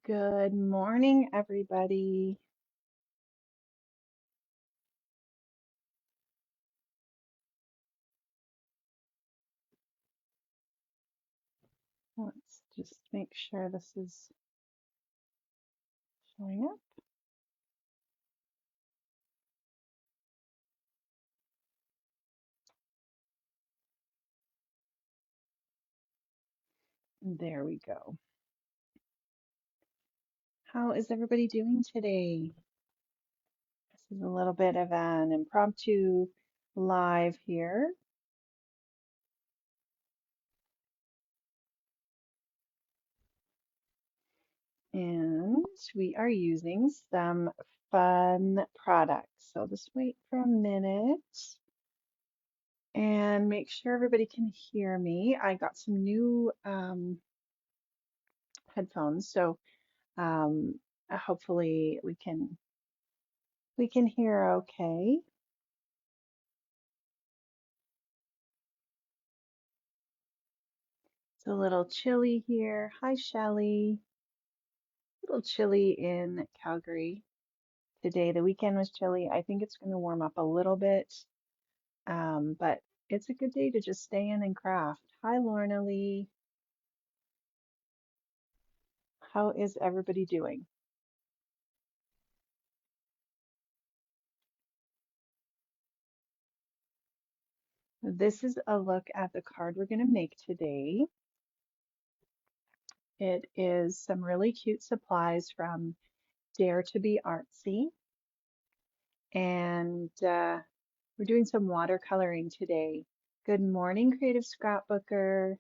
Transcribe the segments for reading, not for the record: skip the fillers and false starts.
Good morning, everybody. Let's just make sure this is showing up. There we go. How is everybody doing today? This is a little bit of an impromptu live here. And we are using some fun products. So just wait for a minute and make sure everybody can hear me. I got some new headphones, so hopefully we can hear okay. It's a little chilly here. Hi, Shelley. A little chilly in Calgary today. The weekend was chilly. I think it's going to warm up a little bit, but it's a good day to just stay in and craft. Hi, Lorna Lee. How is everybody doing? This is a look at the card we're going to make today. It is some really cute supplies from Dare to be Artsy. And we're doing some watercoloring today. Good morning, Creative Scrapbooker.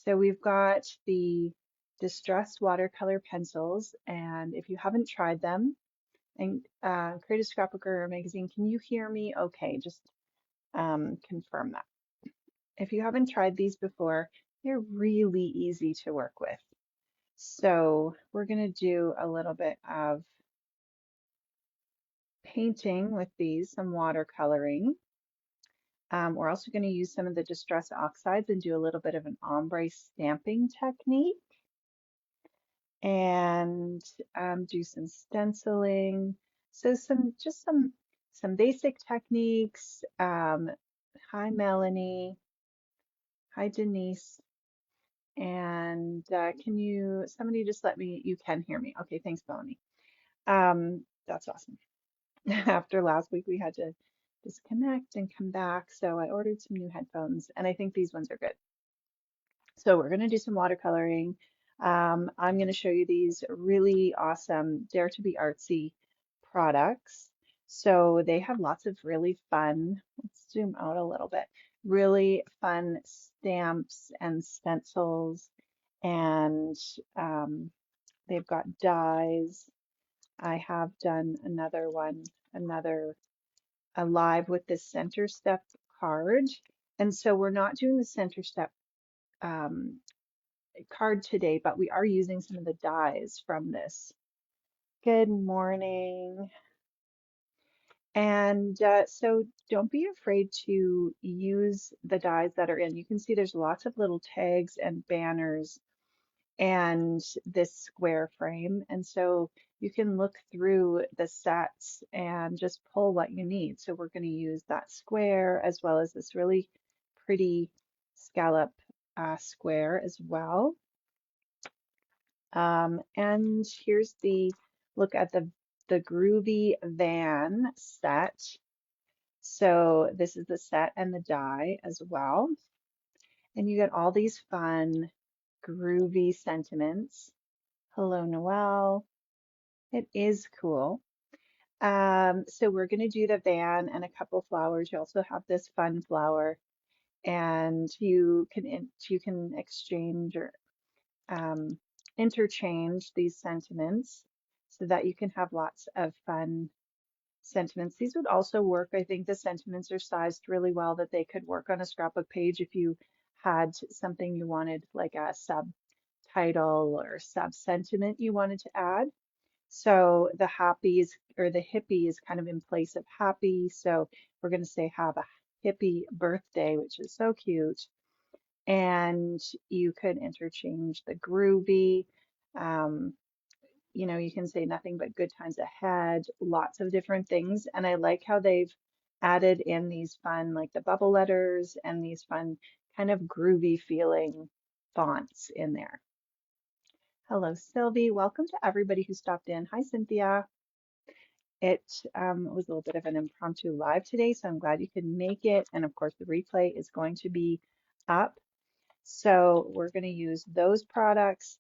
So we've got the Distress watercolor pencils, and if you haven't tried them, and Creative Scrapbooker magazine, can you hear me? Okay, just confirm that. If you haven't tried these before, they're really easy to work with. So we're going to do a little bit of painting with these, some watercoloring. We're also going to use some of the Distress Oxides and do a little bit of an ombre stamping technique and do some stenciling. So some basic techniques. Hi, Melanie. Hi, Denise. And somebody just let me, you can hear me. Okay, thanks, Melanie. That's awesome. After last week, we had to disconnect and come back. So I ordered some new headphones, and I think these ones are good. So we're going to do some watercoloring. I'm going to show you these really awesome Dare to be Artsy products. So they have lots of really fun, let's zoom out a little bit, really fun stamps and stencils, and they've got dies. I have done another one, another live with the center step card. And so we're not doing the center step um, card today, but we are using some of the dies from this. Good morning. And so don't be afraid to use the dies that are in. You can see there's lots of little tags and banners and this square frame. And so you can look through the sets and just pull what you need. So we're going to use that square as well as this really pretty scallop square as well. And here's the look at the Groovy van set. So this is the set and the die as well. And you get all these fun, groovy sentiments. Hello, Noelle. It is cool. So we're going to do the van and a couple flowers. You also have this fun flower, and you can exchange or interchange these sentiments so that you can have lots of fun sentiments. These would also work. I think the sentiments are sized really well that they could work on a scrapbook page if you had something you wanted, like a subtitle or sub sentiment you wanted to add. So the happies or the hippie is kind of in place of happy. So we're going to say have a hippie birthday, which is so cute. And you could interchange the groovy. Um, you know, you can say nothing but good times ahead, lots of different things. And I like how they've added in these fun, like the bubble letters and these fun kind of groovy feeling fonts in there. Hello, Sylvie. Welcome to everybody who stopped in. Hi, Cynthia. It was a little bit of an impromptu live today, so I'm glad you could make it. And of course, the replay is going to be up. So we're going to use those products.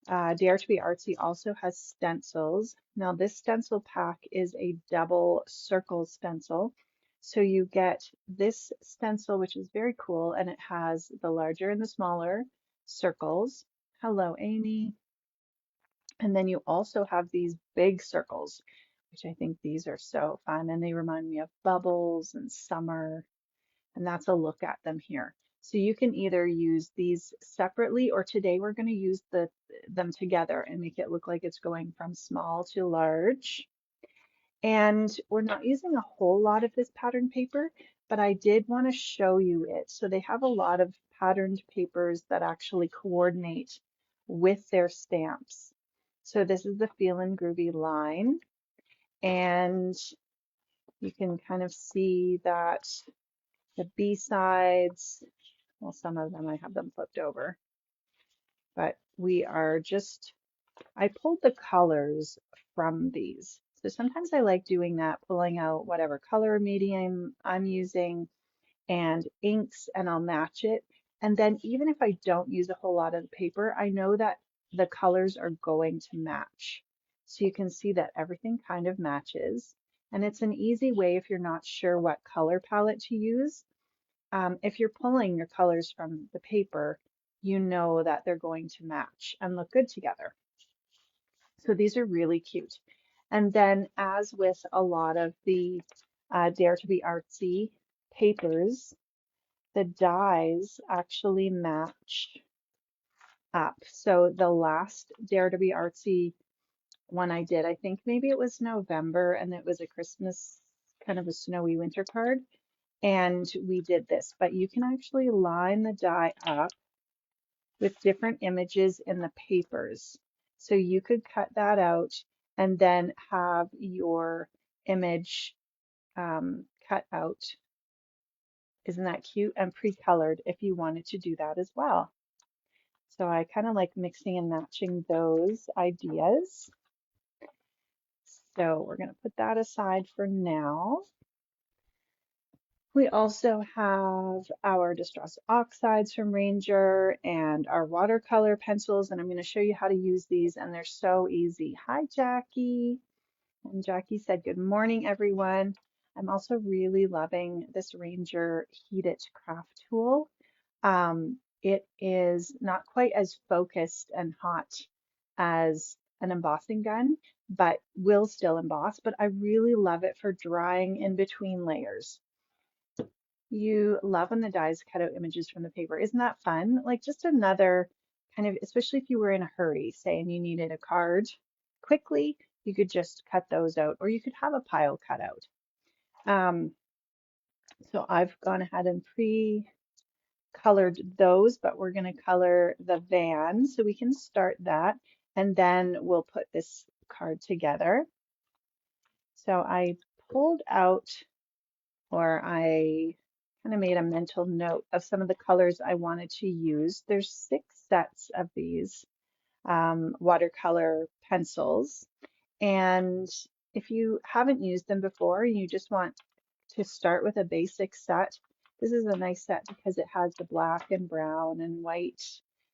Dare to be Artsy also has stencils. Now, this stencil pack is a double circle stencil. So you get this stencil, which is very cool, and it has the larger and the smaller circles. Hello, Amy. And then you also have these big circles, which I think these are so fun, and they remind me of bubbles and summer, and that's a look at them here. So you can either use these separately, or today we're going to use them together and make it look like it's going from small to large. And we're not using a whole lot of this pattern paper, but I did want to show you it. So they have a lot of patterned papers that actually coordinate with their stamps. So this is the Feelin' Groovy line, and you can kind of see that the B-sides, well, some of them I have them flipped over, but we are just, I pulled the colors from these. So sometimes I like doing that, pulling out whatever color medium I'm using and inks, and I'll match it. And then even if I don't use a whole lot of the paper, I know that the colors are going to match. So you can see that everything kind of matches. And it's an easy way if you're not sure what color palette to use. If you're pulling your colors from the paper, you know that they're going to match and look good together. So these are really cute. And then, as with a lot of the Dare to be Artsy papers, the dies actually match up. So the last Dare to be Artsy one I did, I think maybe it was November, and it was a Christmas, kind of a snowy winter card. And we did this, but you can actually line the die up with different images in the papers. So you could cut that out and then have your image cut out. Isn't that cute? And pre-colored if you wanted to do that as well. So I kind of like mixing and matching those ideas. So we're going to put that aside for now. We also have our Distress Oxides from Ranger and our watercolor pencils, and I'm going to show you how to use these, and they're so easy. Hi, Jackie. And Jackie said, good morning, everyone. I'm also really loving this Ranger Heat It craft tool. It is not quite as focused and hot as an embossing gun, but will still emboss, but I really love it for drying in between layers. You love when the dies cut out images from the paper. Isn't that fun? Like just another kind of, especially if you were in a hurry, say, and you needed a card quickly, you could just cut those out, or you could have a pile cut out. So I've gone ahead and pre-colored those, but we're going to color the van. So we can start that, and then we'll put this card together. So I pulled out, or I kind of made a mental note of some of the colors I wanted to use. There's 6 sets of these watercolor pencils. And if you haven't used them before and you just want to start with a basic set, this is a nice set because it has the black and brown and white.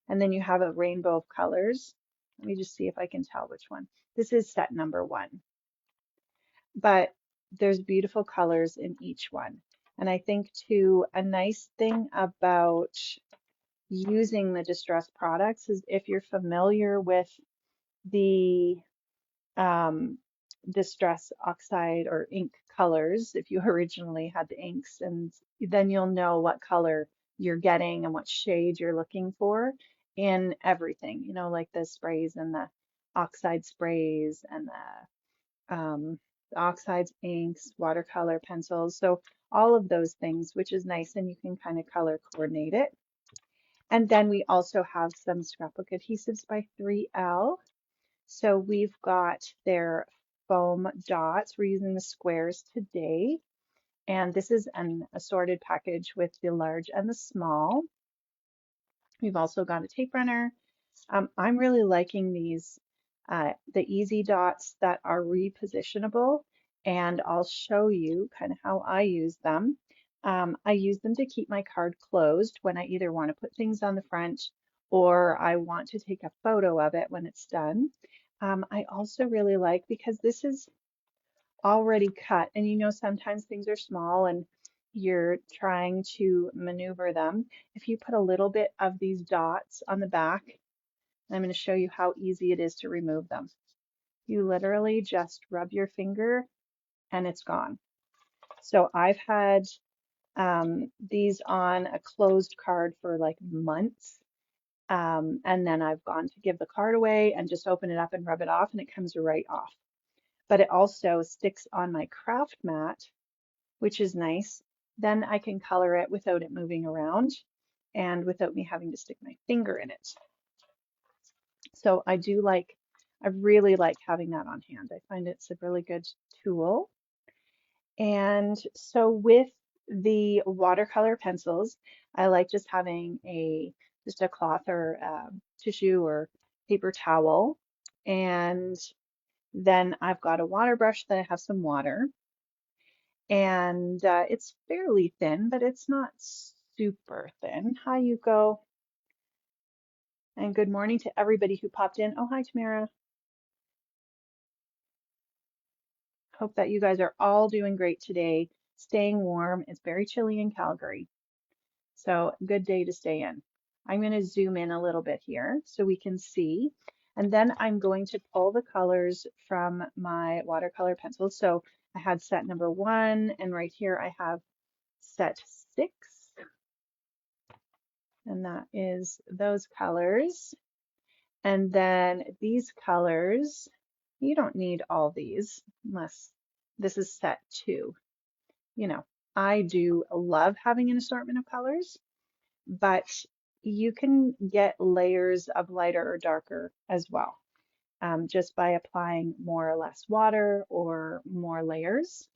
And then you have a rainbow of colors. Let me just see if I can tell which one. This is set number 1. But there's beautiful colors in each one. And I think too, a nice thing about using the Distress products is if you're familiar with the Distress Oxide or ink colors, if you originally had the inks, and then you'll know what color you're getting and what shade you're looking for in everything, you know, like the sprays and the Oxide sprays and the oxides, inks, watercolor pencils. So all of those things, which is nice, and you can kind of color coordinate it. And then we also have some Scrapbook Adhesives by 3L. So we've got their foam dots. We're using the squares today. And this is an assorted package with the large and the small. We've also got a tape runner. I'm really liking these, the easy dots that are repositionable, and I'll show you kind of how I use them. I use them to keep my card closed when I either want to put things on the front or I want to take a photo of it when it's done. I also really like because this is already cut, and you know sometimes things are small and you're trying to maneuver them. If you put a little bit of these dots on the back, I'm going to show you how easy it is to remove them. You literally just rub your finger and it's gone. So I've had these on a closed card for like months. And then I've gone to give the card away and just open it up and rub it off and it comes right off. But it also sticks on my craft mat, which is nice. Then I can color it without it moving around and without me having to stick my finger in it. So I really like having that on hand. I find it's a really good tool. And so with the watercolor pencils, I like just having just a cloth or tissue or paper towel. And then I've got a water brush that I have some water. And it's fairly thin, but it's not super thin. Hi, Yuko. And good morning to everybody who popped in. Oh, hi, Tamara. Hope that you guys are all doing great today, staying warm. It's very chilly in Calgary, so good day to stay in. I'm going to zoom in a little bit here so we can see, and then I'm going to pull the colors from my watercolor pencils. So I had set number 1, and right here I have set 6, and that is those colors. And then these colors, you don't need all these unless this is set 2. You know, I do love having an assortment of colors, but you can get layers of lighter or darker as well, just by applying more or less water or more layers.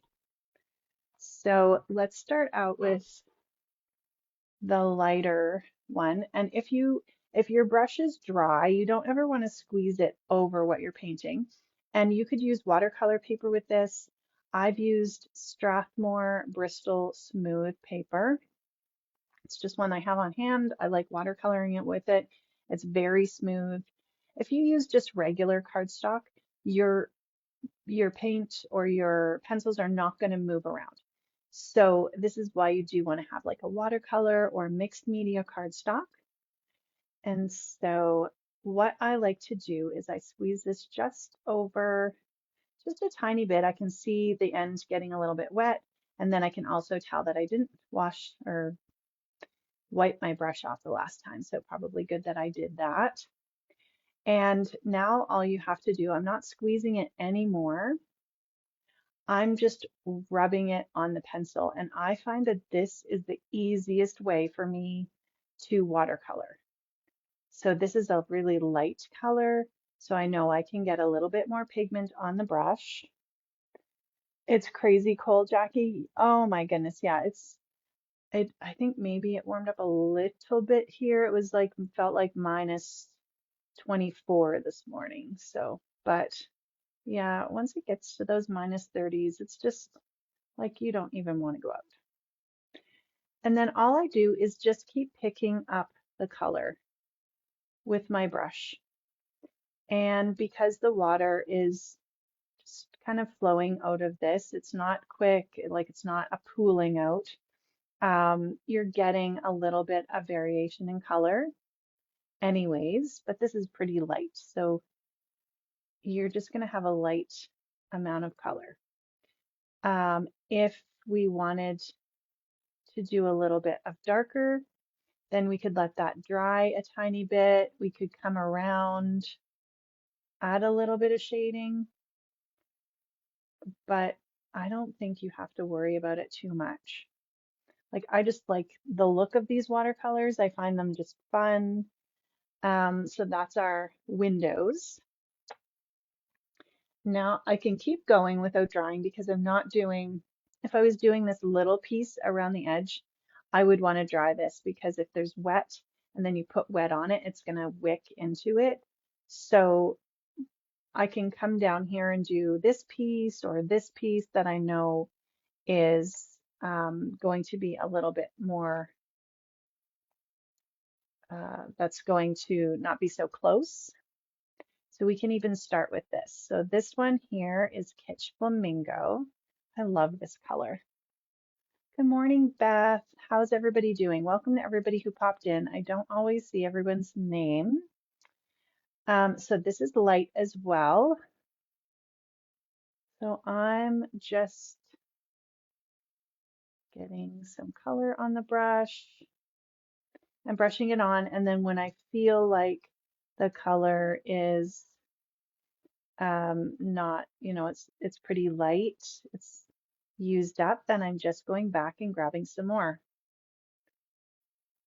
So let's start out with the lighter one. And if your brush is dry, you don't ever want to squeeze it over what you're painting. And you could use watercolor paper with this. I've used Strathmore Bristol Smooth paper. It's just one I have on hand. I like watercoloring it with it. It's very smooth. If you use just regular cardstock, your paint or your pencils are not going to move around. So this is why you do want to have like a watercolor or mixed media cardstock. And so what I like to do is I squeeze this just over just a tiny bit. I can see the end getting a little bit wet, and then I can also tell that I didn't wash or wipe my brush off the last time. So probably good that I did that. And now all you have to do, I'm not squeezing it anymore. I'm just rubbing it on the pencil, and I find that this is the easiest way for me to watercolor. So this is a really light color, so I know I can get a little bit more pigment on the brush. It's crazy cold, Jackie. Oh my goodness, yeah, I think maybe it warmed up a little bit here. It was like felt like minus 24 this morning. So, but yeah, once it gets to those minus 30s, it's just like you don't even want to go out. And then all I do is just keep picking up the color with my brush. And because the water is just kind of flowing out of this, it's not quick, like it's not a pooling out. You're getting a little bit of variation in color anyways, but this is pretty light. So you're just going to have a light amount of color. If we wanted to do a little bit of darker, then we could let that dry a tiny bit. We could come around, add a little bit of shading, but I don't think you have to worry about it too much. Like I just like the look of these watercolors. I find them just fun. So that's our windows. Now I can keep going without drawing because I'm not doing, if I was doing this little piece around the edge, I would want to dry this because if there's wet and then you put wet on it, it's going to wick into it. So I can come down here and do this piece or this piece that I know is going to be a little bit more, that's going to not be so close. So we can even start with this. So this one here is Kitsch Flamingo. I love this color. Good morning, Beth. How's everybody doing? Welcome to everybody who popped in. I don't always see everyone's name. So this is light as well. So I'm just getting some color on the brush and brushing it on. And then when I feel like the color is not, it's pretty light, it's used up, then I'm just going back and grabbing some more.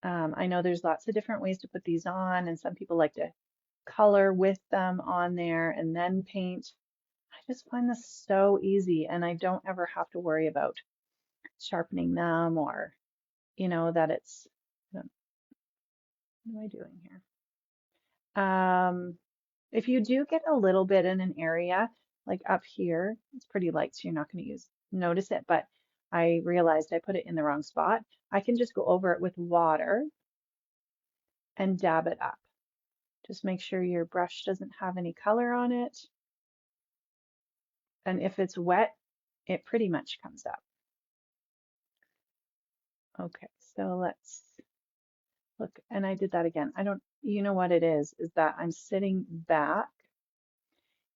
I know there's lots of different ways to put these on, and some people like to color with them on there and then paint. I just find this so easy, and I don't ever have to worry about sharpening them or, that it's, what am I doing here? If you do get a little bit in an area, like up here, it's pretty light, so you're not going to notice it, but I realized I put it in the wrong spot. I can just go over it with water and dab it up. Just make sure your brush doesn't have any color on it. And if it's wet, it pretty much comes up. Okay, so let's look. And I did that again. You know what it is that I'm sitting back,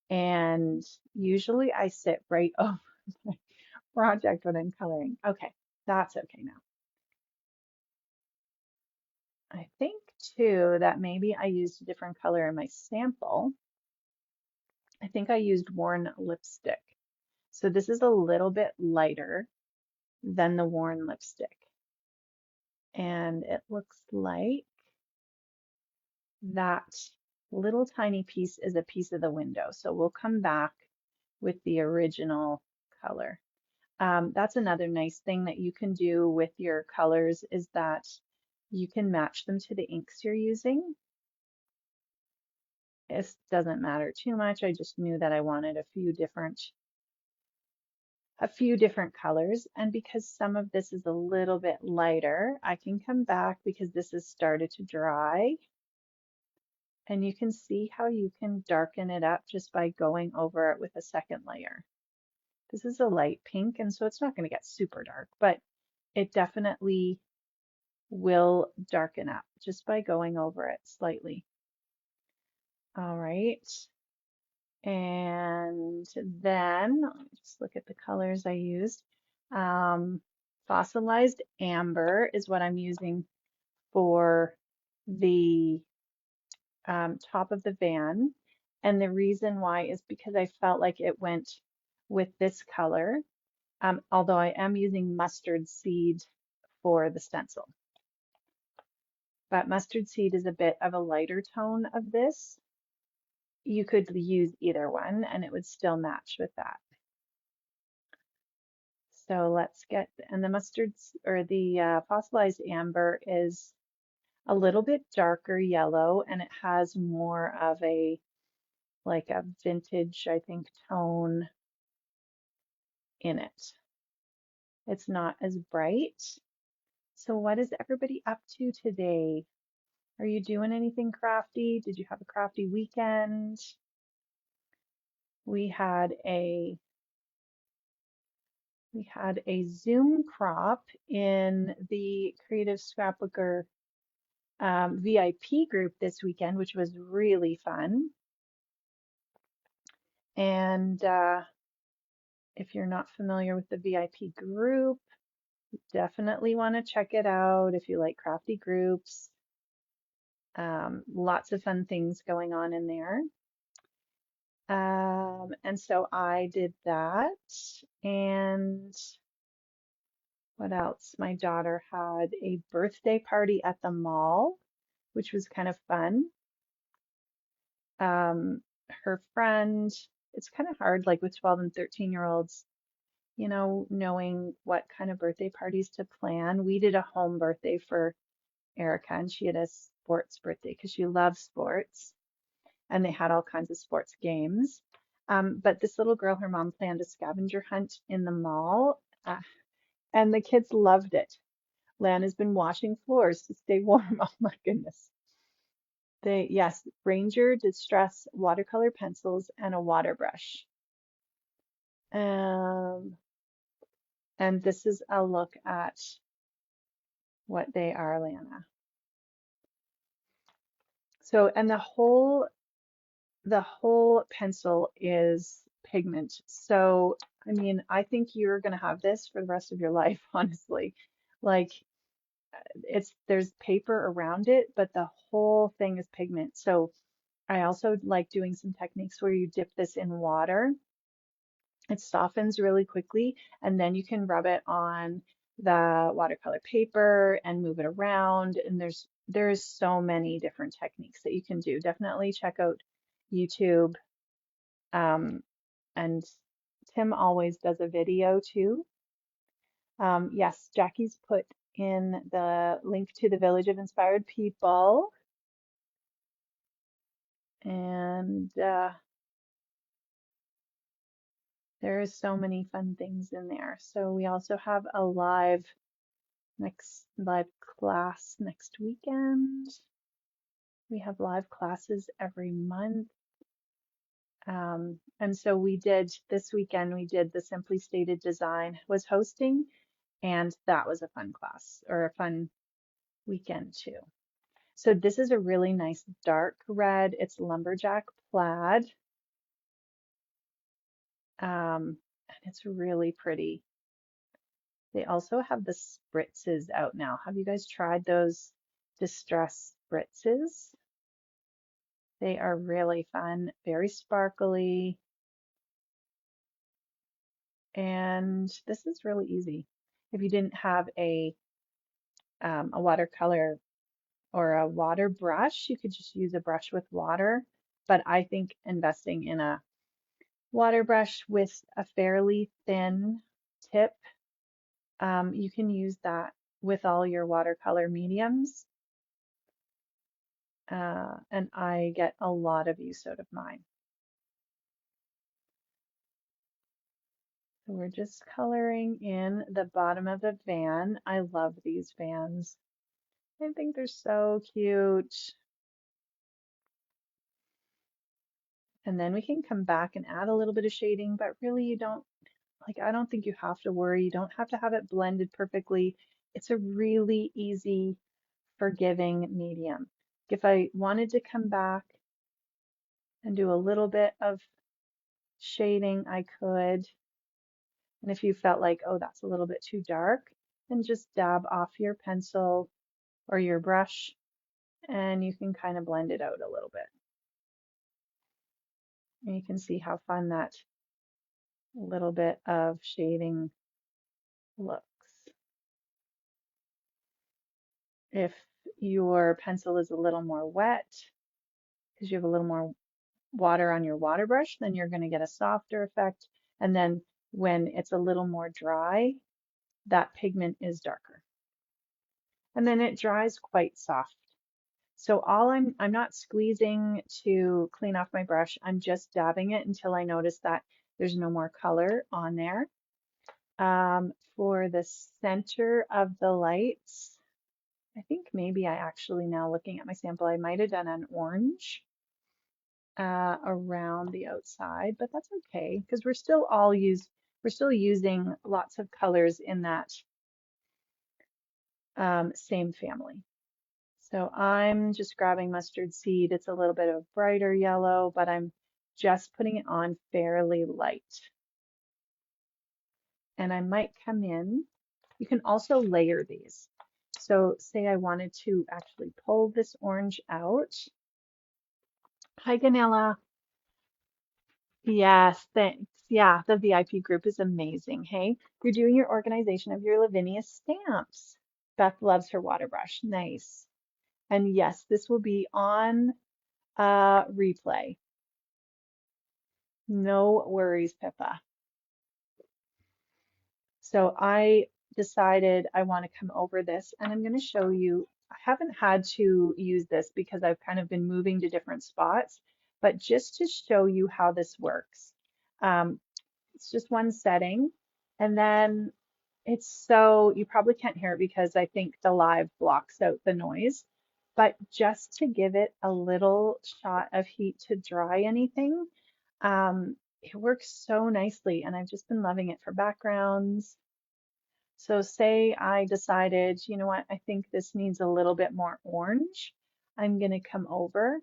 and usually I sit right over my project when I'm coloring. Okay, that's okay now. I think too that maybe I used a different color in my sample. I think I used worn lipstick. So this is a little bit lighter than the worn lipstick. And it looks like that little tiny piece is a piece of the window. So we'll come back with the original color. That's another nice thing that you can do with your colors is that you can match them to the inks you're using. It doesn't matter too much. I just knew that I wanted a few different colors, and because some of this is a little bit lighter, I can come back because this has started to dry, and you can see how you can darken it up just by going over it with a second layer. This is a light pink, and so it's not going to get super dark, but it definitely will darken up just by going over it slightly. All right. And then let me just look at the colors I used. Fossilized amber is what I'm using for the top of the van. And the reason why is because I felt like it went with this color, although I am using mustard seed for the stencil. But mustard seed is a bit of a lighter tone of this. You could use either one and it would still match with that. So let's get, and the mustard or the fossilized amber is a little bit darker yellow, and it has more of a, like a vintage, I think, tone in it. It's not as bright. So what is everybody up to today? Are you doing anything crafty? Did you have a crafty weekend? We had a Zoom crop in the Creative Scrapbooker VIP group this weekend, which was really fun. And if you're not familiar with the VIP group, you definitely want to check it out if you like crafty groups. Lots of fun things going on in there. And so I did that, and What else? My daughter had a birthday party at the mall, which was kind of fun. Her friend, it's kind of hard, like with 12 and 13-year-olds, you know, knowing what kind of birthday parties to plan. We did a home birthday for Erica, and she had a sports birthday because she loves sports, and they had all kinds of sports games. But this little girl, her mom planned a scavenger hunt in the mall, and the kids loved it. Lan has been washing floors to stay warm. Oh my goodness. Yes, Ranger Distress watercolor pencils and a water brush. Um, and this is a look at what they are, Lana. So, and the whole pencil is pigment. So, I mean, I think you're going to have this for the rest of your life, honestly. Like there's paper around it, but the whole thing is pigment. So I also like doing some techniques where you dip this in water. It softens really quickly, and then you can rub it on the watercolor paper and move it around. And there's so many different techniques that you can do. Definitely check out YouTube. Um, and Tim always does a video too. Yes, Jackie's put in the link to the Village of Inspired People. And there is so many fun things in there. So we also have a live class next weekend. We have live classes every month. And so we did this weekend, we did the Simply Stated Design was hosting, and that was a fun class or a fun weekend too. So this is a really nice dark red. It's lumberjack plaid. And it's really pretty. They also have the spritzes out now. Have you guys tried those distress spritzes? They are really fun, very sparkly. And this is really easy. If you didn't have a watercolor or a water brush, you could just use a brush with water. But I think investing in a water brush with a fairly thin tip, you can use that with all your watercolor mediums. And I get a lot of use out of mine. So we're just coloring in the bottom of the van. I love these vans. I think they're so cute. And then we can come back and add a little bit of shading, but really you don't, like, I don't think you have to worry. You don't have to have it blended perfectly. It's a really easy, forgiving medium. If I wanted to come back and do a little bit of shading, I could. And if you felt like, oh, that's a little bit too dark, then just dab off your pencil or your brush and you can kind of blend it out a little bit. And you can see how fun that little bit of shading looks. If your pencil is a little more wet, because you have a little more water on your water brush, then you're going to get a softer effect. And then when it's a little more dry, that pigment is darker. And then it dries quite soft. So I'm not squeezing to clean off my brush. I'm just dabbing it until I notice that there's no more color on there. For the center of the lights, I think maybe I actually, now looking at my sample, I might have done an orange around the outside, but that's okay because we're still using lots of colors in that same family. So I'm just grabbing mustard seed. It's a little bit of a brighter yellow, but I'm just putting it on fairly light. And I might come in. You can also layer these. So say I wanted to actually pull this orange out. Hi, Ganella. Yes, thanks. Yeah, the VIP group is amazing. Hey, you're doing your organization of your Lavinia stamps. Beth loves her water brush. Nice. And yes, this will be on replay. No worries, Pippa. So I decided I want to come over this and I'm going to show you. I haven't had to use this because I've kind of been moving to different spots, but just to show you how this works. Um, it's just one setting. And then it's so, you probably can't hear it because I think the live blocks out the noise, but just to give it a little shot of heat to dry anything, it works so nicely. And I've just been loving it for backgrounds. So say I decided, you know what, I think this needs a little bit more orange. I'm going to come over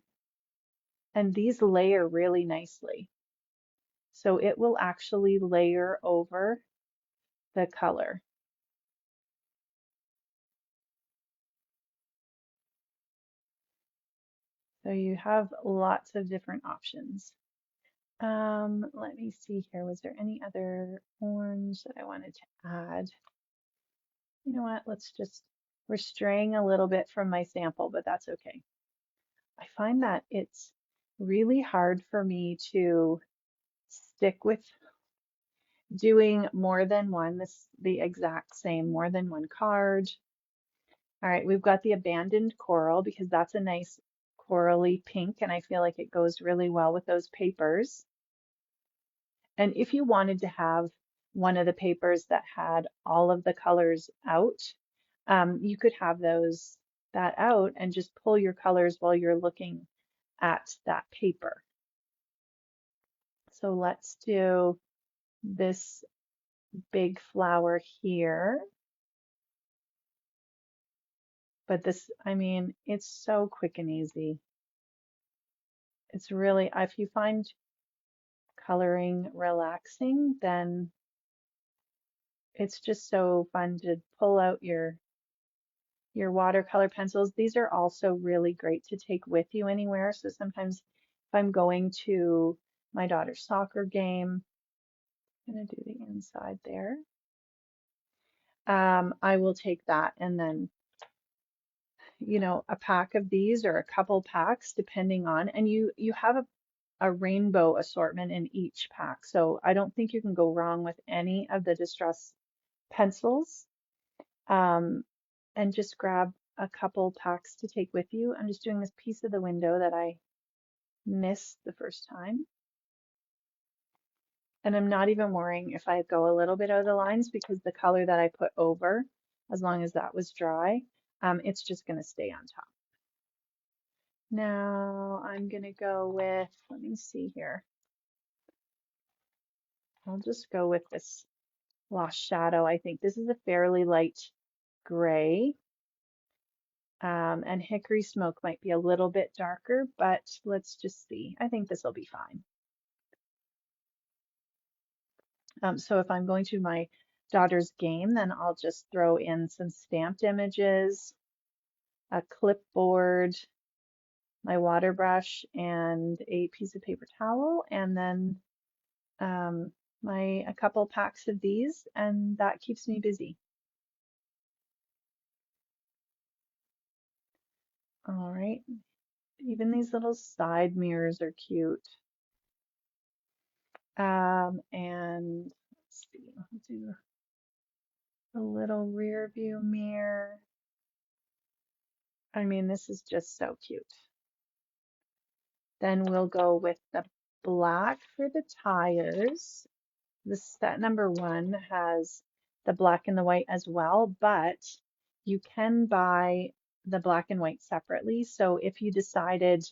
and these layer really nicely. So it will actually layer over the color. So you have lots of different options. Let me see here. Was there any other orange that I wanted to add? You know what? We're straying a little bit from my sample, but that's okay. I find that it's really hard for me to stick with doing more than one, the exact same, more than one card. All right, we've got the abandoned coral because that's a nice corally pink and I feel like it goes really well with those papers. And if you wanted to have one of the papers that had all of the colors out, you could have that out and just pull your colors while you're looking at that paper. So let's do this big flower here. But this, I mean, it's so quick and easy. It's really, if you find coloring relaxing, then it's just so fun to pull out your watercolor pencils. These are also really great to take with you anywhere. So sometimes if I'm going to my daughter's soccer game, I'm gonna do the inside there. I will take that and then, you know, a pack of these or a couple packs depending on, and you have a rainbow assortment in each pack. So I don't think you can go wrong with any of the distress pencils. And just grab a couple packs to take with you. I'm just doing this piece of the window that I missed the first time. And I'm not even worrying if I go a little bit out of the lines because the color that I put over, as long as that was dry, it's just going to stay on top. Now I'm going to go with, let me see here. I'll just go with this Lost Shadow. I think this is a fairly light gray. And Hickory Smoke might be a little bit darker, but let's just see. I think this will be fine. So if I'm going to my daughter's game, then I'll just throw in some stamped images, a clipboard, my water brush, and a piece of paper towel, and then a couple packs of these, and that keeps me busy. All right, even these little side mirrors are cute. And let's see, I'll do a little rear view mirror. I mean, this is just so cute. Then we'll go with the black for the tires. The set number 1 has the black and the white as well, but you can buy the black and white separately. So if you decided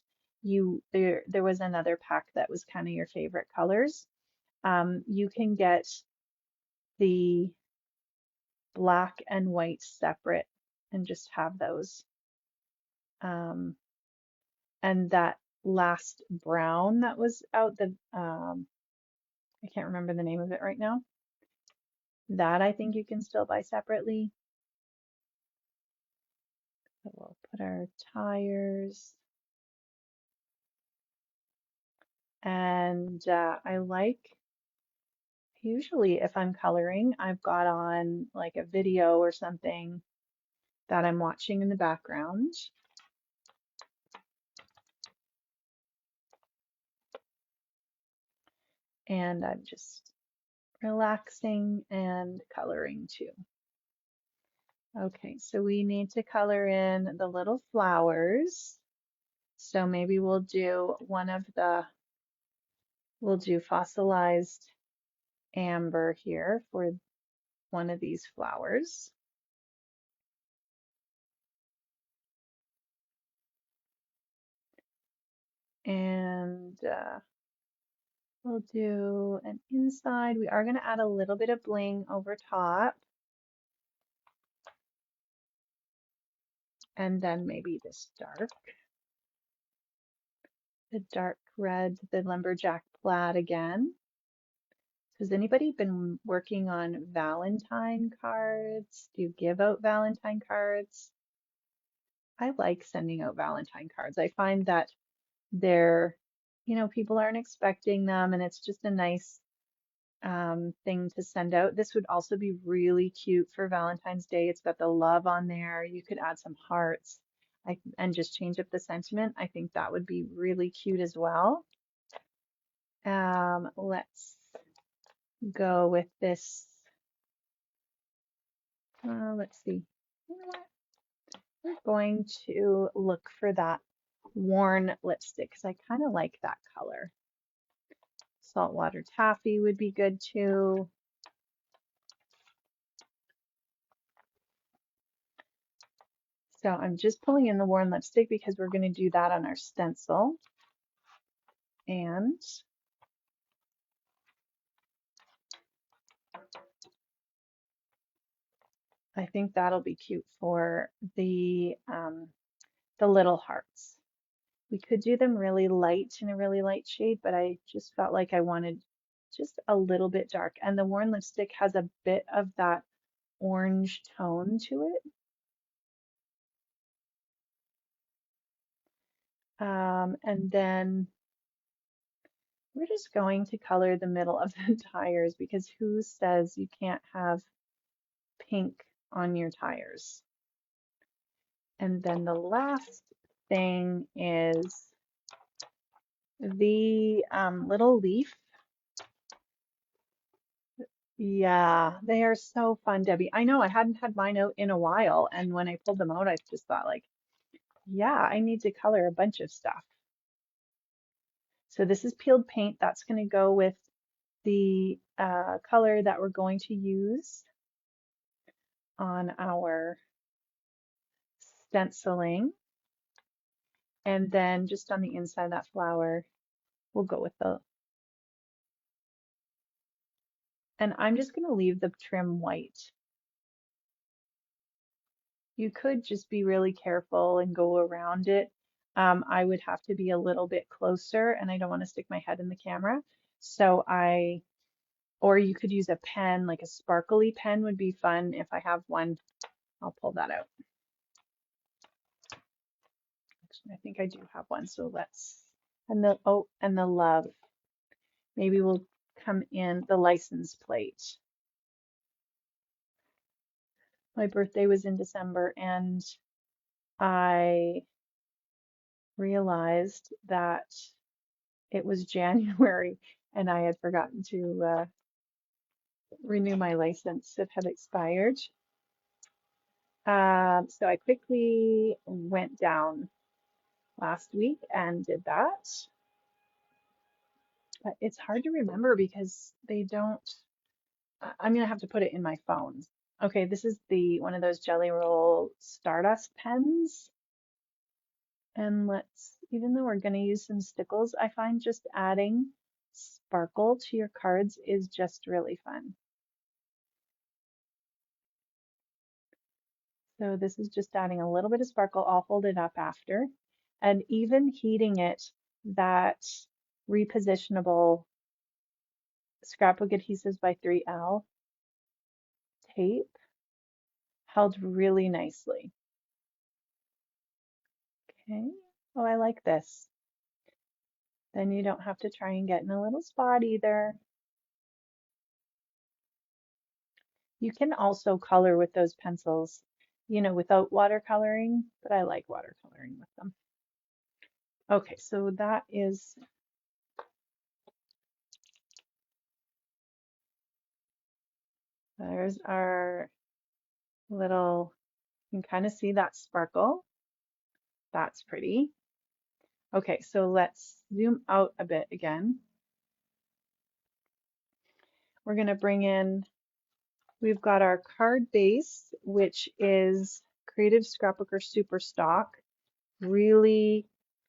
there was another pack that was kind of your favorite colors, you can get the black and white separate and just have those. And that last brown that was out, I can't remember the name of it right now. That I think you can still buy separately. So we'll put our tires. And I like, usually if I'm coloring, I've got on like a video or something that I'm watching in the background. And I'm just relaxing and coloring too. Okay, so we need to color in the little flowers. So maybe we'll do we'll do fossilized amber here for one of these flowers. And we'll do an inside. We are going to add a little bit of bling over top. And then maybe this the dark red, the lumberjack plaid again. Has anybody been working on Valentine cards? Do you give out Valentine cards? I like sending out Valentine cards. I find that they're, people aren't expecting them, and it's just a nice thing to send out. This would also be really cute for Valentine's Day. It's got the love on there. You could add some hearts and just change up the sentiment. I think that would be really cute as well. Let's go with this. Let's see. You know what? We're going to look for that worn lipstick because I kind of like that color. Saltwater taffy would be good too. So I'm just pulling in the worn lipstick because we're going to do that on our stencil. And I think that'll be cute for the little hearts. We could do them really light in a really light shade, but I just felt like I wanted just a little bit dark. And the worn lipstick has a bit of that orange tone to it. And then we're just going to color the middle of the tires because who says you can't have pink on your tires? And then the last thing is the little leaf. Yeah, they are so fun, Debbie. I know I hadn't had mine out in a while, and when I pulled them out, I just thought like, yeah, I need to color a bunch of stuff. So this is peeled paint. That's going to go with the color that we're going to use on our stenciling. And then just on the inside of that flower, we'll go with and I'm just going to leave the trim white. You could just be really careful and go around it. I would have to be a little bit closer and I don't want to stick my head in the camera. So or you could use a pen, like a sparkly pen would be fun if I have one. I'll pull that out. Actually, I think I do have one. So and the love. Maybe we'll come in the license plate. My birthday was in December and I realized that it was January and I had forgotten to renew my license. It had expired. So I quickly went down last week and did that. But it's hard to remember because they don't, I'm gonna have to put it in my phone. Okay, this is one of those Jelly Roll Stardust pens. And even though we're gonna use some Stickles, I find just adding sparkle to your cards is just really fun. So this is just adding a little bit of sparkle. I'll hold it up after. And even heating it, that repositionable Scrapbook Adhesives by 3L tape held really nicely. Okay. Oh, I like this. Then you don't have to try and get in a little spot either. You can also color with those pencils, you know, without watercoloring, but I like watercoloring with them. Okay, so there's our little, you can kind of see that sparkle. That's pretty. Okay, so let's zoom out a bit again. We're going to bring in, we've got our card base, which is Creative Scrapbooker Super Stock. Really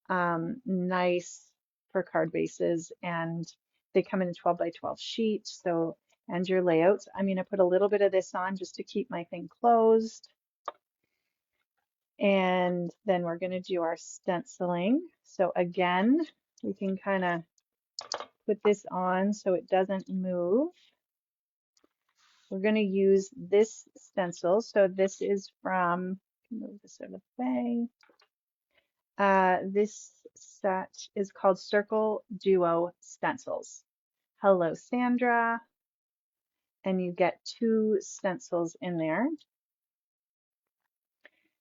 nice for card bases, and they come in a 12 by 12 sheet. So, and your layouts. I'm going to put a little bit of this on just to keep my thing closed. And then we're going to do our stenciling. So again, we can kind of put this on so it doesn't move. We're going to use this stencil. So this is from, move this out of the way. This set is called Circle Duo Stencils. Hello, Sandra. And you get 2 stencils in there.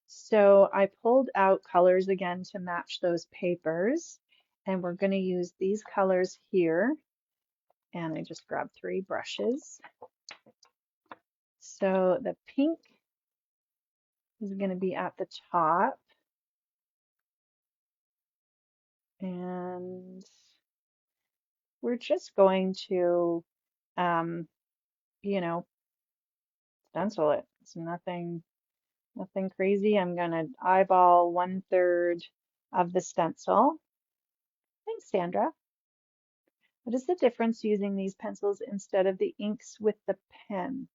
So I pulled out colors again to match those papers. And we're going to use these colors here. And I just grabbed 3 brushes. So the pink is going to be at the top. And we're just going to, you know, stencil it. It's nothing crazy. I'm going to eyeball 1/3 of the stencil. Thanks, Sandra. What is the difference using these pencils instead of the inks with the pen?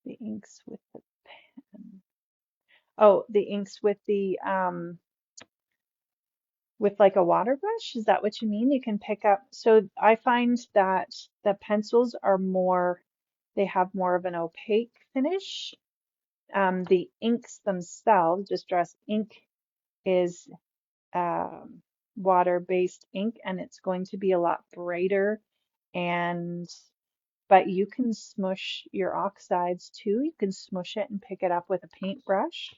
The inks with the pen. Oh, the inks with like a water brush? Is that what you mean? You can pick up. So I find that the pencils are more, they have more of an opaque finish. The inks themselves, Distress ink, is water-based ink, and it's going to be a lot brighter. And but you can smush your oxides too. You can smush it and pick it up with a paintbrush.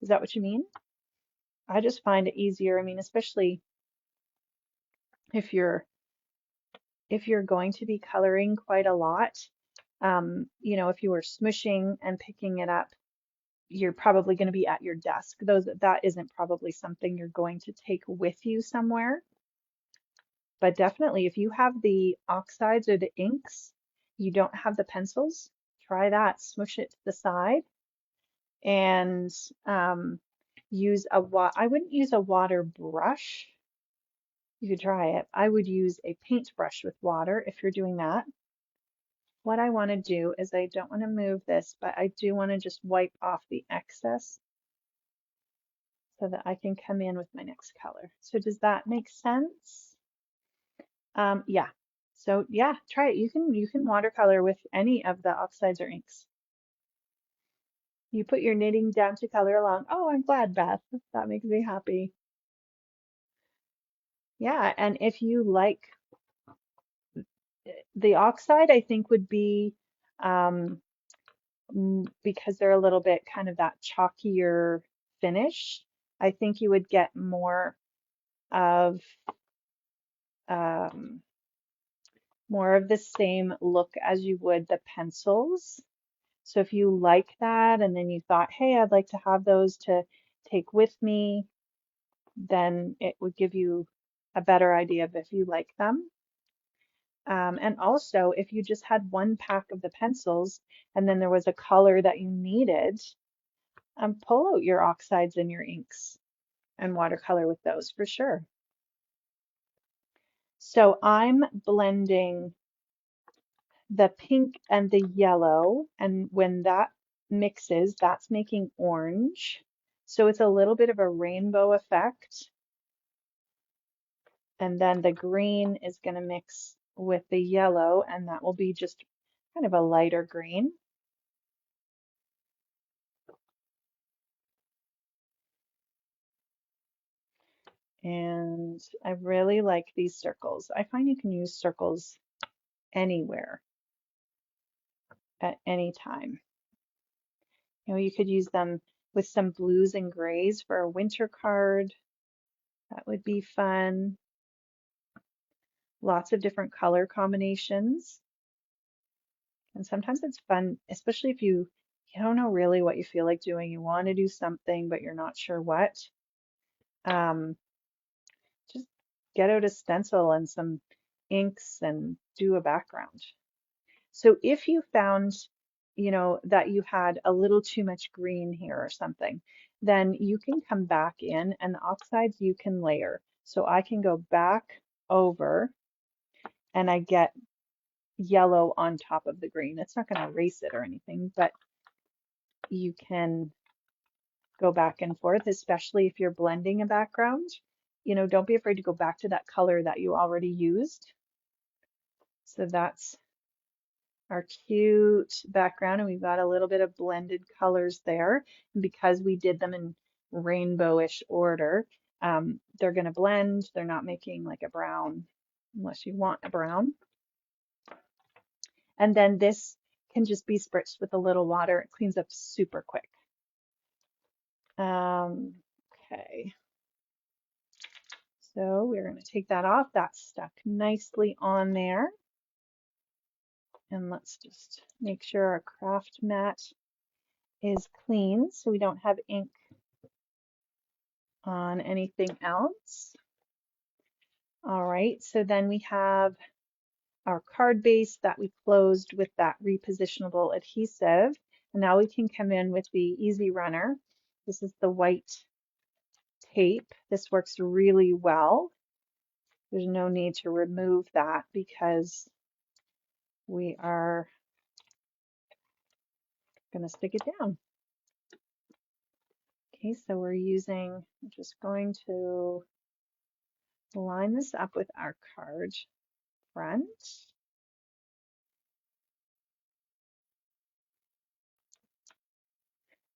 Is that what you mean? I just find it easier. I mean, especially if you're going to be coloring quite a lot, you know, if you were smushing and picking it up, you're probably going to be at your desk. That isn't probably something you're going to take with you somewhere. But definitely, if you have the oxides or the inks, you don't have the pencils, try that. Smush it to the side and use I wouldn't use a water brush. You could try it. I would use a paintbrush with water if you're doing that. What I want to do is I don't want to move this, but I do want to just wipe off the excess so that I can come in with my next color. So does that make sense? Yeah. So yeah, try it. You can watercolor with any of the oxides or inks. You put your knitting down to color along. Oh, I'm glad, Beth. That makes me happy. Yeah, and if you like the oxide, I think would be because they're a little bit kind of that chalkier finish. I think you would get more of um, the same look as you would the pencils. So if you like that and then you thought, hey, I'd like to have those to take with me, then it would give you a better idea of if you like them. And also, if you just had 1 pack of the pencils and then there was a color that you needed, pull out your oxides and your inks and watercolor with those for sure. So I'm blending the pink and the yellow, and when that mixes, that's making orange. So it's a little bit of a rainbow effect. And then the green is going to mix with the yellow, and that will be just kind of a lighter green. And I really like these circles. I find you can use circles anywhere at any time. You know, you could use them with some blues and grays for a winter card. That would be fun. Lots of different color combinations. And sometimes it's fun, especially if you don't know really what you feel like doing. You want to do something, but you're not sure what. Just get out a stencil and some inks and do a background. So if you found, you know, that you had a little too much green here or something, then you can come back in, and the oxides you can layer. So I can go back over and I get yellow on top of the green. It's not going to erase it or anything, but you can go back and forth, especially if you're blending a background. You know, don't be afraid to go back to that color that you already used. So that's our cute background, and we've got a little bit of blended colors there. And because we did them in rainbowish order, they're going to blend. They're not making like a brown unless you want a brown. And then this can just be spritzed with a little water. It cleans up super quick. Okay. So we're going to take that off. That's stuck nicely on there. And let's just make sure our craft mat is clean so we don't have ink on anything else. All right, so then we have our card base that we closed with that repositionable adhesive. And now we can come in with the Easy Runner. This is the white tape. This works really well. There's no need to remove that because we are going to stick it down. Okay, so we're just going to line this up with our card front.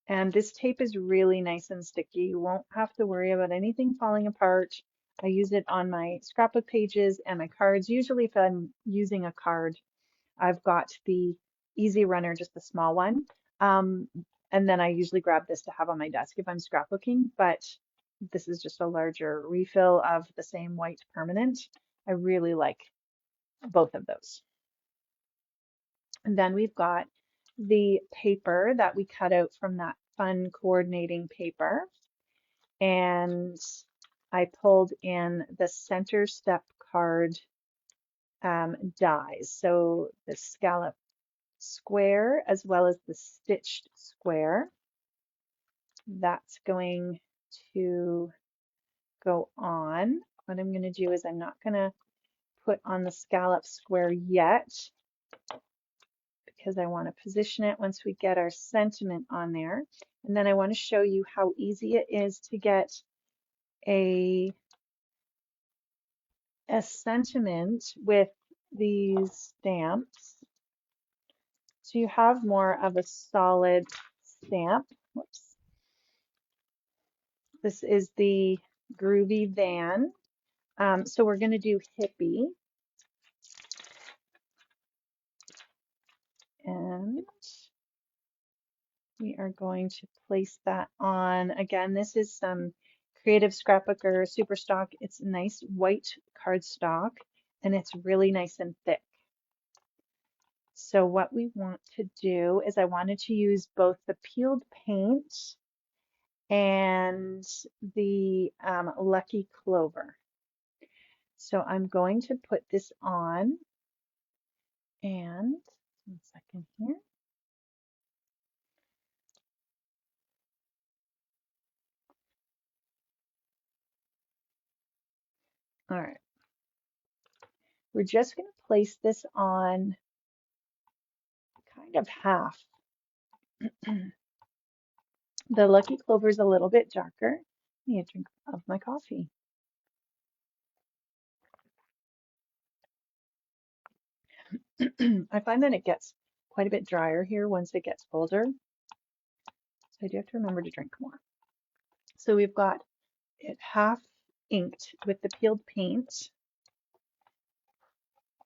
And this tape is really nice and sticky. You won't have to worry about anything falling apart. I use it on my scrapbook pages and my cards. Usually if I'm using a card, I've got the Easy Runner, just the small one. And then I usually grab this to have on my desk if I'm scrapbooking, but this is just a larger refill of the same white permanent. I really like both of those. And then we've got the paper that we cut out from that fun coordinating paper. And I pulled in the center step card dies. So the scallop square as well as the stitched square. That's going to go on. What I'm going to do is I'm not going to put on the scallop square yet because I want to position it once we get our sentiment on there. And then I want to show you how easy it is to get a sentiment with these stamps. So you have more of a solid stamp. Whoops. This is the Groovy van. So we're going to do hippie. And we are going to place that on. Again, this is some Creative Scrapbooker Superstock. It's nice white cardstock and it's really nice and thick. So what we want to do is I wanted to use both the peeled paint and the Lucky Clover. So I'm going to put this on, and 1 second here. All right. We're just going to place this on kind of half. The Lucky Clover is a little bit darker. I need a drink of my coffee. I find that it gets quite a bit drier here once it gets colder. So I do have to remember to drink more. So we've got it half inked with the peeled paint.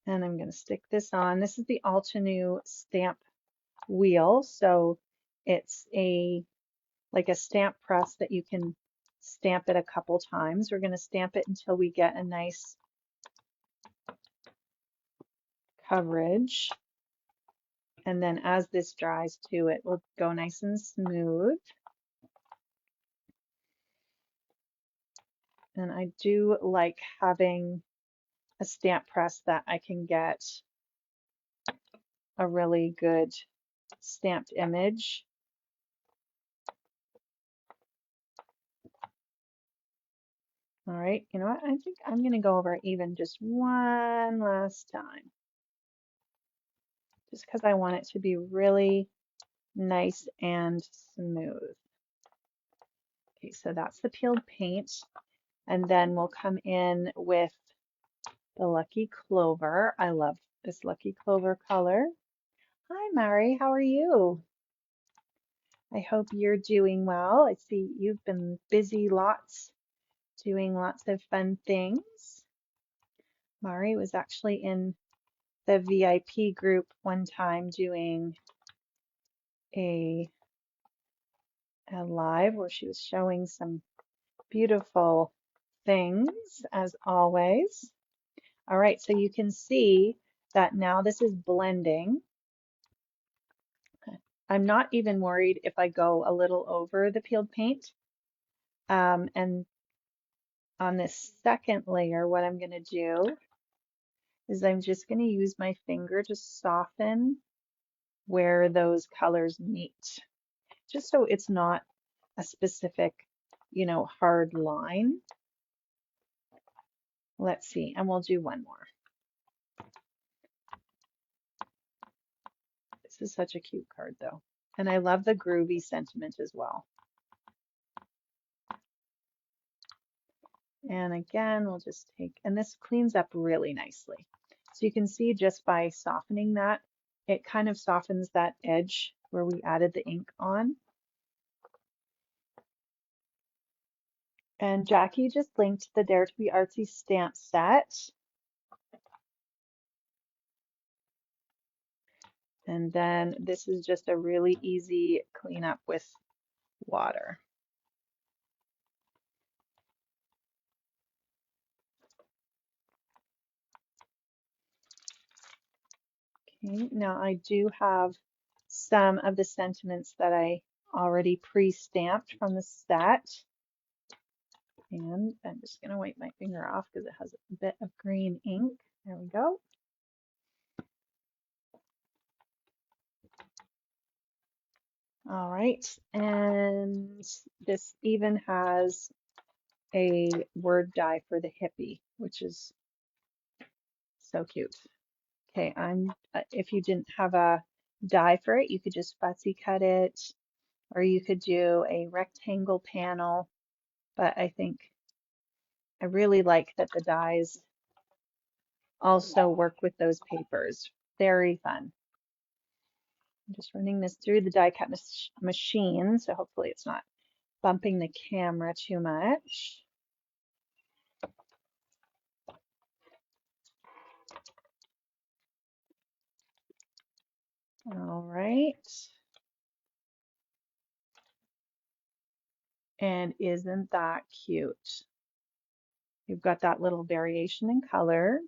And I'm going to stick this on. This is the Altenew stamp wheel. So it's like a stamp press that you can stamp it a couple times. We're going to stamp it until we get a nice coverage. And then as this dries too, it will go nice and smooth. And I do like having a stamp press that I can get a really good stamped image. All right, you know what? I think I'm going to go over it even just one last time, just because I want it to be really nice and smooth. Okay, so that's the peeled paint. And then we'll come in with the Lucky Clover. I love this Lucky Clover color. Hi, Mari, how are you? I hope you're doing well. I see you've been busy doing lots of fun things. Mari was actually in the VIP group one time doing a live where she was showing some beautiful things as always. All right, so you can see that now this is blending. I'm not even worried if I go a little over the peeled paint. And on this second layer, what I'm going to do is I'm just going to use my finger to soften where those colors meet, just so it's not a specific, hard line. Let's see, and we'll do one more. This is such a cute card though. And I love the groovy sentiment as well. And again, we'll just take, and this cleans up really nicely. So you can see just by softening that, it kind of softens that edge where we added the ink on. And Jackie just linked the Dare to be Artsy stamp set. And then this is just a really easy cleanup with water. Okay, now I do have some of the sentiments that I already pre-stamped from the set. And I'm just going to wipe my finger off because it has a bit of green ink. There we go. All right, and this even has a word die for the hippie, which is so cute. Okay, if you didn't have a die for it, you could just fussy cut it, or you could do a rectangle panel. But I think I really like that the dies also work with those papers. Very fun. I'm just running this through the die cut machine, so hopefully it's not bumping the camera too much. All right. And isn't that cute? You've got that little variation in color.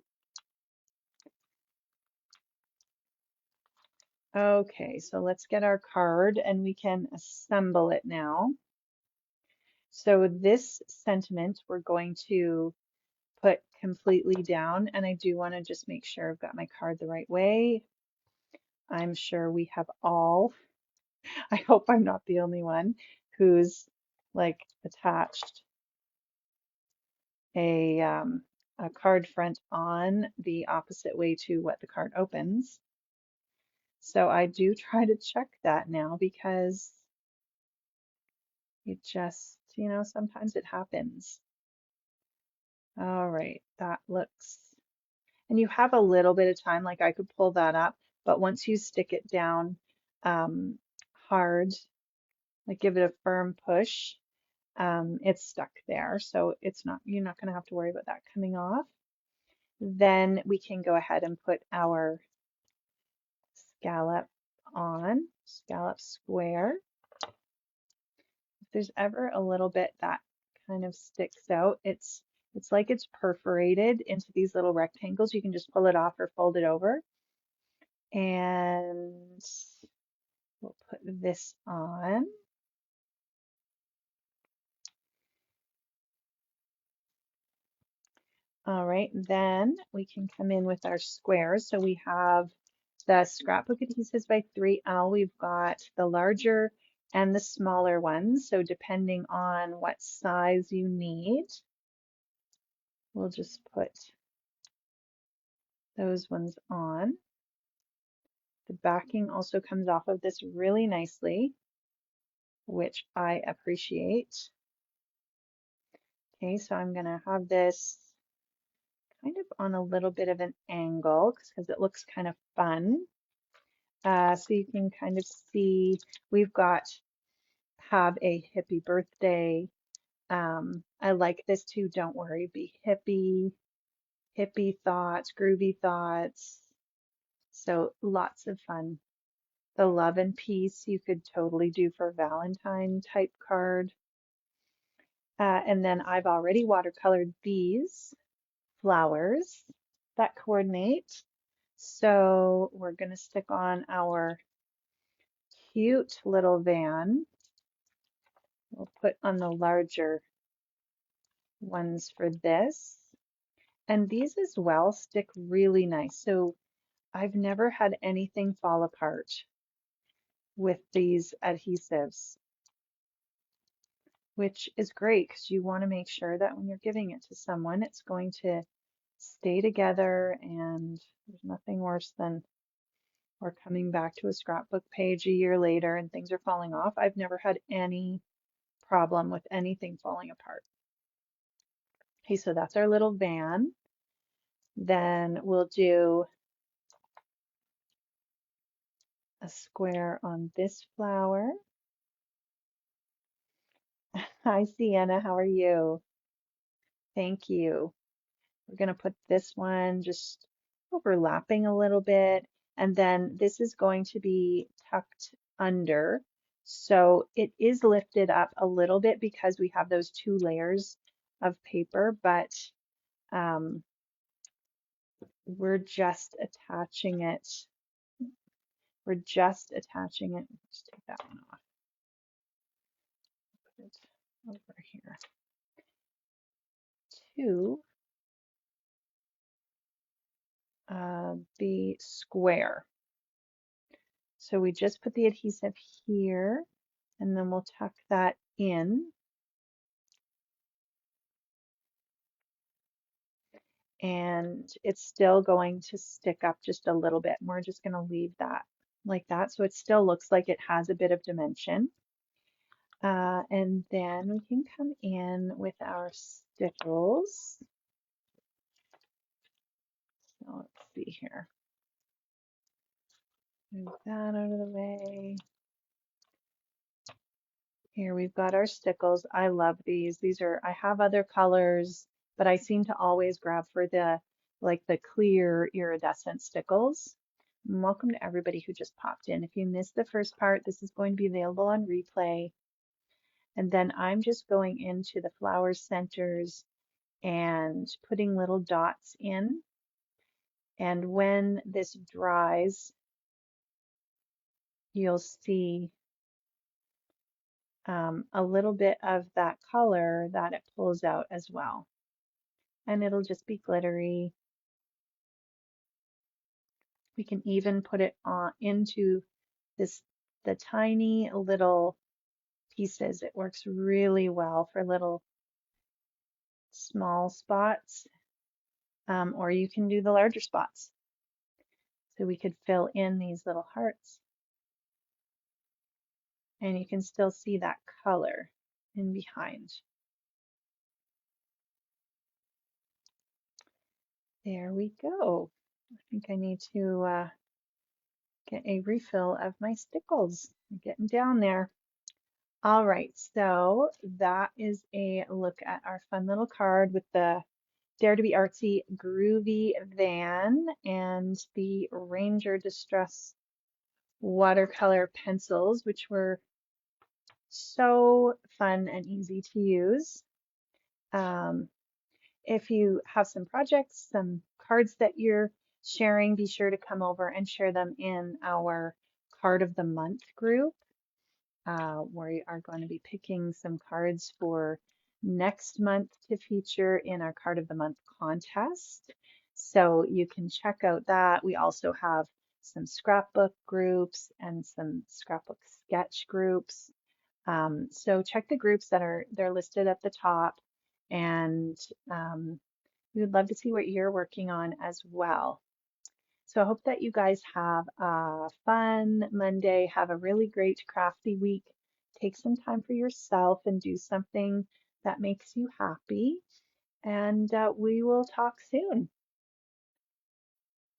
Okay, so let's get our card and we can assemble it now. So this sentiment we're going to put completely down, and I do want to just make sure I've got my card the right way. I'm sure we have all, I hope I'm not the only one who's like attached a card front on the opposite way to what the card opens. So I do try to check that now because it just, sometimes it happens. All right, that looks, and you have a little bit of time, like I could pull that up, but once you stick it down hard, like give it a firm push, it's stuck there, so you're not going to have to worry about that coming off. Then we can go ahead and put our scallop on, scallop square. If there's ever a little bit that kind of sticks out, it's like it's perforated into these little rectangles. You can just pull it off or fold it over. And we'll put this on. All right, then we can come in with our squares. So we have the Scrapbook Adhesives by 3L. We've got the larger and the smaller ones. So depending on what size you need, we'll just put those ones on. The backing also comes off of this really nicely, which I appreciate. Okay, so I'm going to have this kind of on a little bit of an angle because it looks kind of fun. So you can kind of see we've got have a hippie birthday. I like this too. Don't worry, be hippie, hippie thoughts, groovy thoughts. So lots of fun. The love and peace you could totally do for Valentine type card. And then I've already watercolored these flowers that coordinate. So we're going to stick on our cute little van. We'll put on the larger ones for this. And these as well stick really nice. So I've never had anything fall apart with these adhesives, which is great because you want to make sure that when you're giving it to someone, it's going to stay together, and there's nothing worse than we're coming back to a scrapbook page a year later and things are falling off. I've never had any problem with anything falling apart. Okay, so that's our little van. Then we'll do a square on this flower. Hi, Sienna, how are you? Thank you. We're going to put this one just overlapping a little bit, and then this is going to be tucked under. So it is lifted up a little bit because we have those two layers of paper, but we're just attaching it. We're just attaching it. Let's take that one off. Put it over here to the square. So we just put the adhesive here, and then we'll tuck that in. And it's still going to stick up just a little bit. And we're just going to leave that like that. So it still looks like it has a bit of dimension. And then we can come in with our Stickles. So let's see here. Move that out of the way. Here we've got our Stickles. I love these. I have other colors, but I seem to always grab for the clear iridescent Stickles. And welcome to everybody who just popped in. If you missed the first part, this is going to be available on replay. And then I'm just going into the flower centers and putting little dots in. And when this dries, you'll see a little bit of that color that it pulls out as well. And it'll just be glittery. We can even put it on into the tiny little pieces. It works really well for little small spots, or you can do the larger spots. So we could fill in these little hearts, and you can still see that color in behind. There we go. I think I need to get a refill of my Stickles. I'm getting down there. All right, so that is a look at our fun little card with the Dare to be Artsy Groovy van and the Ranger Distress watercolor pencils, which were so fun and easy to use. Um, if you have some projects, some cards that you're sharing, be sure to come over and share them in our Card of the Month group. We are going to be picking some cards for next month to feature in our Card of the Month contest. So you can check out that. We also have some scrapbook groups and some scrapbook sketch groups. So check the groups they're listed at the top, and we would love to see what you're working on as well. So I hope that you guys have a fun Monday, have a really great crafty week. Take some time for yourself and do something that makes you happy. And we will talk soon.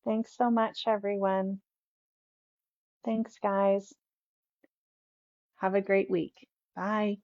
Thanks so much, everyone. Thanks, guys. Have a great week. Bye.